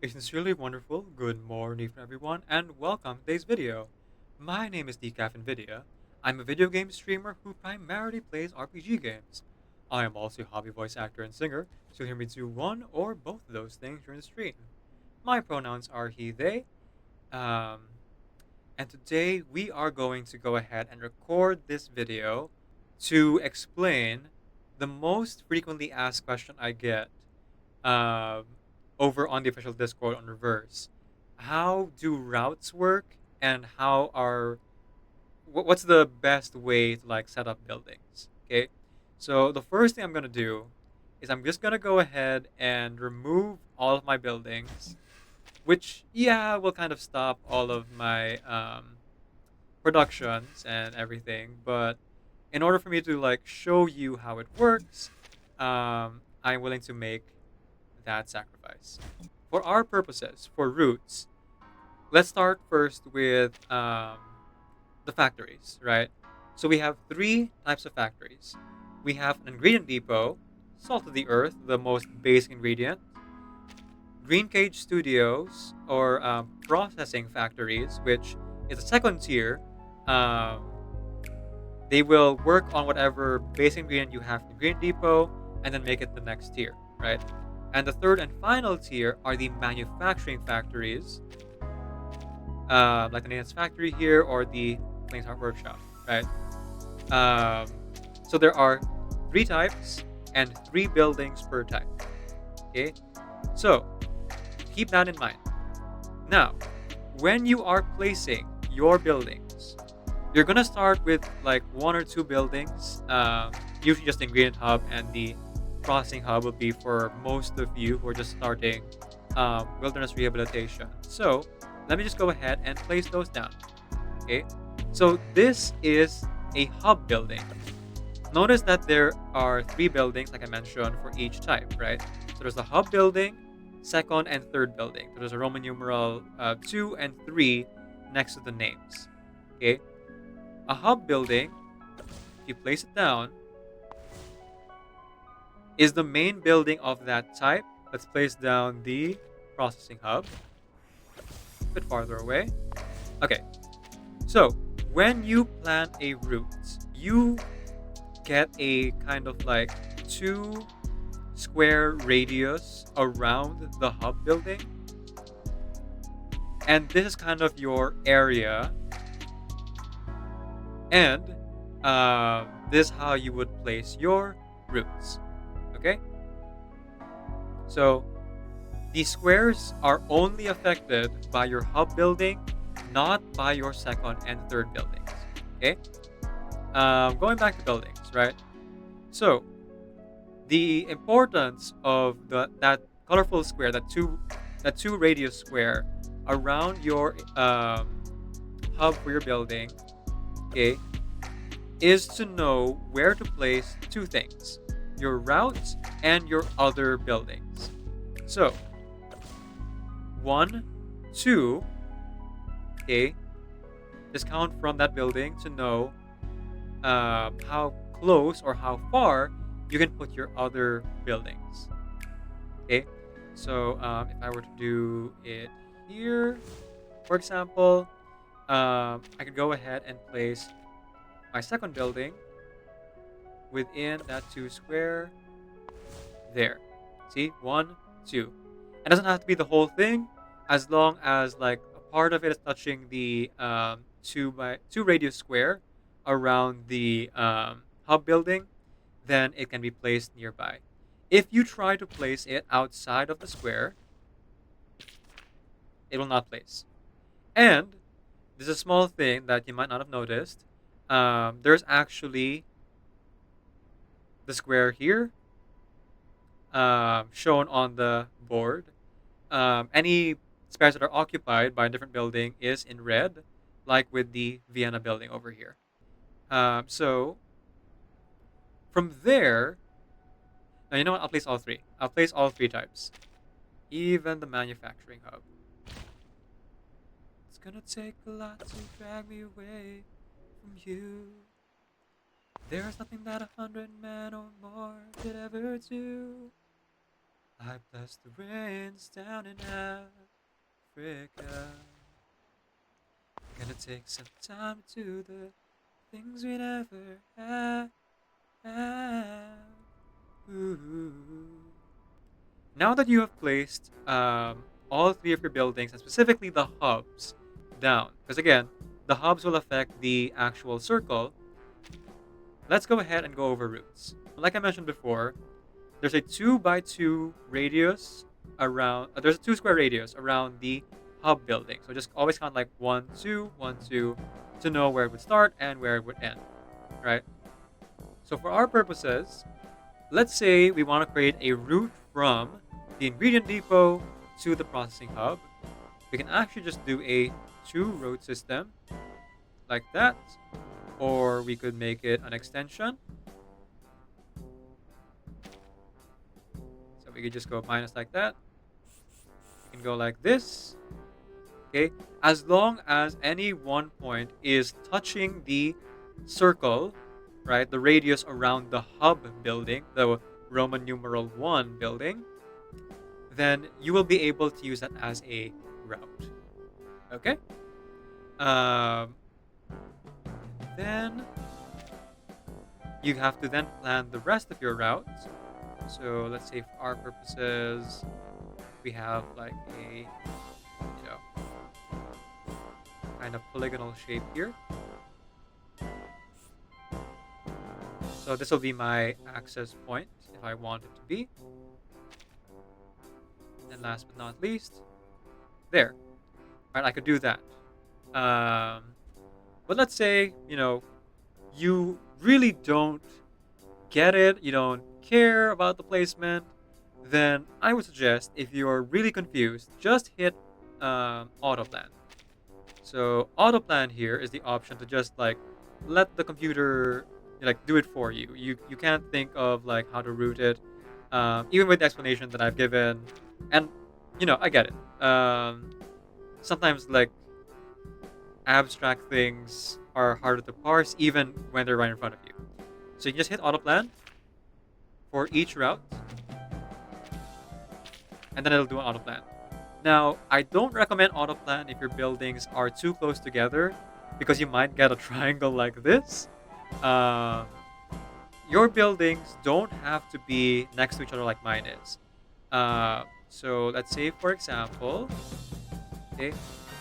A sincerely wonderful good morning for everyone, and welcome to today's video. My name is Decaf Nvidia. I'm a video game streamer who primarily plays RPG games. I am also a hobby voice actor and singer, so you'll hear me do one or both of those things during the stream. My pronouns are he, they, um, and today we are going to go ahead and record this video to explain the most frequently asked question I get um, over on the official Discord on Reverse. How do routes work, and what's the best way to like set up buildings? Okay, so the first thing I'm gonna do is I'm just gonna go ahead and remove all of my buildings, which will kind of stop all of my productions and everything. But in order for me to like show you how it works, I'm willing to make that sacrifice. For our purposes, for roots, let's start first with the factories, right? So we have three types of factories. We have an ingredient depot, salt of the earth, the most basic ingredient, green cage studios or processing factories, which is a second tier. Um, they will work on whatever basic ingredient you have in the ingredient depot and then make it the next tier, right? And the third and final tier are the manufacturing factories, like the Nathan's factory here or the Plains Heart Workshop, right? Um, so there are three types and three buildings per type. Okay, so keep that in mind. Now, when you are placing your buildings, you're gonna start with like one or two buildings. Usually, just the ingredient hub and the processing hub will be for most of you who are just starting wilderness rehabilitation. So let me just go ahead and place those down. Okay, so this is a hub building. Notice that there are three buildings, like I mentioned, for each type, right? So there's the hub building, second and third building. So there's a Roman numeral 2 and 3 next to the names. Okay, a hub building, if you place it down, is the main building of that type. Let's place down the processing hub a bit farther away. Okay, so when you plan a route, you get a kind of like 2 square radius around the hub building. And this is kind of your area. And this is how you would place your routes. Okay? So these squares are only affected by your hub building, not by your second and third buildings. Okay? Going back to buildings, right? So the importance of that colorful square, that two radius square around your hub for your building, okay, is to know where to place two things: your routes and your other buildings. So 1, 2, okay, just count from that building to know how close or how far you can put your other buildings. Okay, so if I were to do it here, for example, I could go ahead and place my second building within that 2 square there. See, 1, 2. It doesn't have to be the whole thing, as long as like a part of it is touching the 2 by 2 radius square around the hub building, then it can be placed nearby. If you try to place it outside of the square, it will not place. And this is a small thing that you might not have noticed. There's actually the square here shown on the board. Any spares that are occupied by a different building is in red, like with the Vienna building over here. So from there, now you know what? I'll place all three. I'll place all three types, even the manufacturing hub. It's gonna take a lot to drag me away from you. There's nothing that 100 men or more could ever do. I bless the rains down in Africa. Gonna take some time to the things we never had. Ooh. Now that you have placed all three of your buildings, and specifically the hubs, down, because again, the hubs will affect the actual circle, let's go ahead and go over routes. Like I mentioned before, there's a 2 by 2 radius around, there's a 2 square radius around the hub building. So just always count like 1, 2, 1, 2 to know where it would start and where it would end, right? So for our purposes, let's say we want to create a route from the ingredient depot to the processing hub. We can actually just do a 2-road system like that, or we could make it an extension. So we could just go minus like that. We can go like this. Okay, as long as any one point is touching the circle, right, the radius around the hub building, the Roman numeral 1 building, then you will be able to use that as a route. Okay? Um, then you have to then plan the rest of your routes. So let's say for our purposes, we have like a, kind of polygonal shape here. So this will be my access point if I want it to be. And last but not least, there. Right, I could do that. But let's say, you really don't get it, you don't care about the placement, then I would suggest if you're really confused, just hit autoplan. So autoplan here is the option to just like let the computer like do it for you. You can't think of like how to route it, even with the explanation that I've given, and I get it. Sometimes like abstract things are harder to parse even when they're right in front of you. So you can just hit autoplan for each route, and then it'll do an autoplan. Now, I don't recommend autoplan if your buildings are too close together because you might get a triangle like this. Um, your buildings don't have to be next to each other like mine is. So let's say, for example, okay,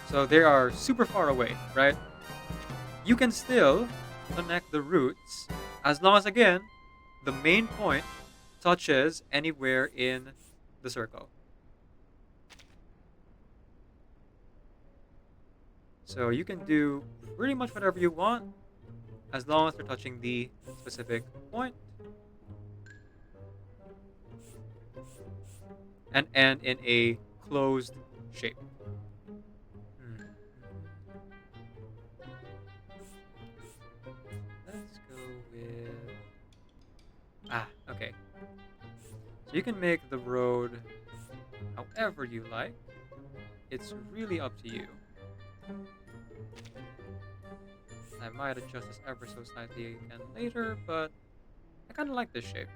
so they are super far away, right? You can still connect the routes as long as, again, the main point touches anywhere in the circle. So you can do pretty much whatever you want as long as they're touching the specific point and end in a closed shape. Hmm. Let's go with... okay. So you can make the road however you like. It's really up to you. I might adjust this ever so slightly again later, but I kind of like this shape.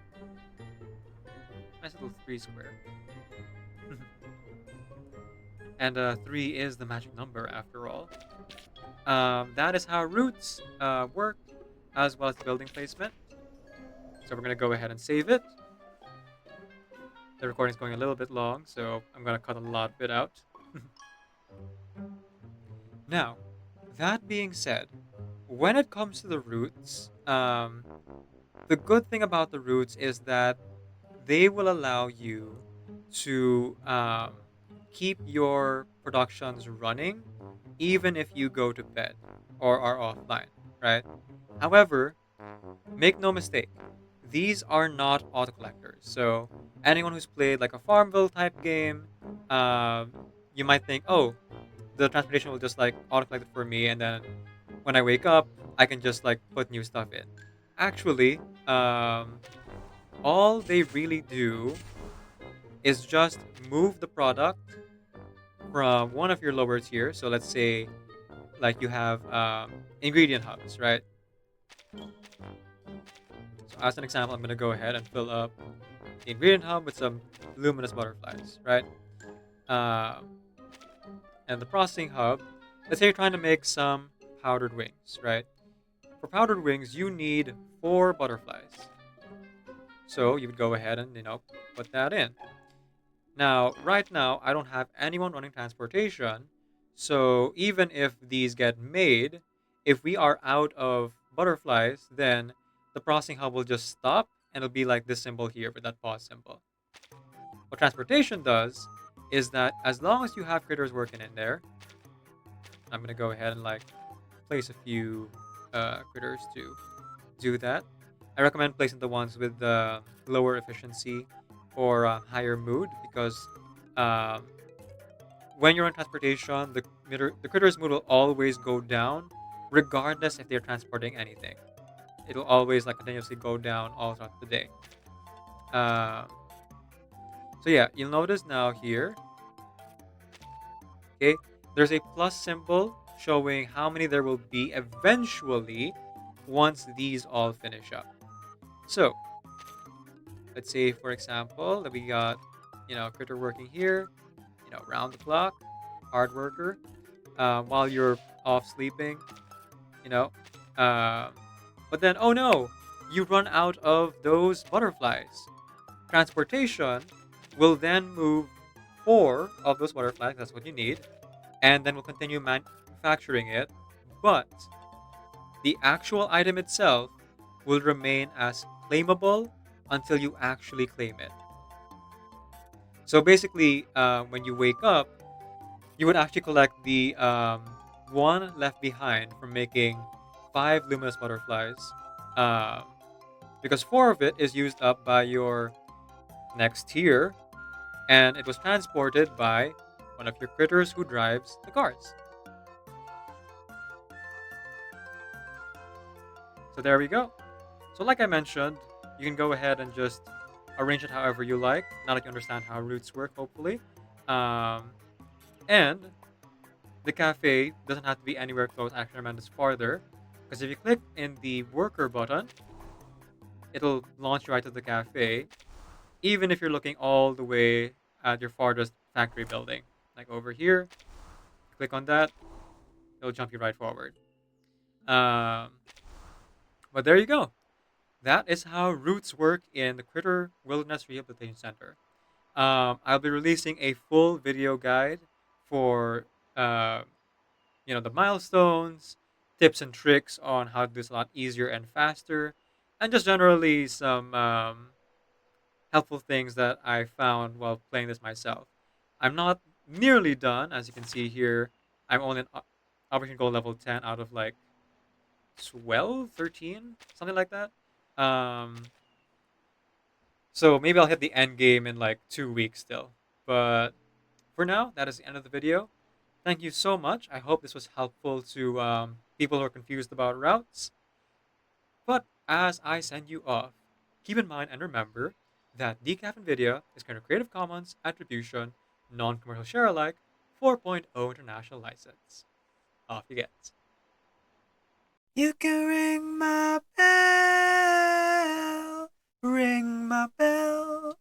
Nice little 3 square. And 3 is the magic number after all. That is how routes work, as well as building placement. So we're going to go ahead and save it. The recording is going a little bit long, so I'm going to cut a lot of it out. Now, that being said, when it comes to the routes, the good thing about the routes is that they will allow you to keep your productions running even if you go to bed or are offline, right? However, make no mistake, these are not autocollectors. So anyone who's played like a Farmville type game, um, you might think, oh, the transportation will just like autocollect it for me, and then when I wake up, I can just like put new stuff in. Actually, all they really do is just move the product from one of your lower tiers. So let's say like you have ingredient hubs, right? So as an example, I'm going to go ahead and fill up the ingredient hub with some luminous butterflies, right? Um, and the processing hub, let's say you're trying to make some powdered wings, right? For powdered wings, you need 4 butterflies. So you would go ahead and, put that in. Now, right now, I don't have anyone running transportation. So even if these get made, if we are out of butterflies, then the processing hub will just stop and it'll be like this symbol here with that pause symbol. What transportation does is that as long as you have critters working in there, I'm going to go ahead and like place a few critters to do that. I recommend placing the ones with the lower efficiency or higher mood because um, when you're on transportation, the critter's mood will always go down, regardless if they're transporting anything. It'll always like continuously go down all throughout the day. Um, so yeah, you'll notice now here, okay, there's a plus symbol showing how many there will be eventually once these all finish up. So let's say, for example, that we got, critter working here, round the clock, hard worker, while you're off sleeping, you know. Um, but then, oh no, you run out of those butterflies. Transportation will then move 4 of those butterflies, that's what you need, and then we'll continue manufacturing it. But the actual item itself will remain as claimable until you actually claim it. So basically, when you wake up, you would actually collect the one left behind from making 5 luminous butterflies, um, because 4 of it is used up by your next tier, and it was transported by one of your critters who drives the cars. So there we go. So like I mentioned, you can go ahead and just arrange it however you like. Now that you understand how roots work, hopefully. Um, and the cafe doesn't have to be anywhere close. I actually recommend this farther, because if you click in the worker button, it'll launch you right to the cafe, even if you're looking all the way at your farthest factory building. Like over here, click on that, it'll jump you right forward. Um, but there you go. That is how roots work in the Critter Wilderness Rehabilitation Center. I'll be releasing a full video guide for uh, the milestones, tips and tricks on how to do this a lot easier and faster, and just generally some helpful things that I found while playing this myself. I'm not nearly done, as you can see here. I'm only in Operation Gold level 10 out of like 12, 13, something like that. Um, so maybe I'll hit the end game in like 2 weeks still. But for now, that is the end of the video. Thank you so much. I hope this was helpful to people who are confused about routes. But as I send you off, keep in mind and remember that Decaf NVIDIA is kind of Creative Commons Attribution, Non-Commercial Share Alike 4.0 International License. Off you get. You can ring my bell, ring my bell.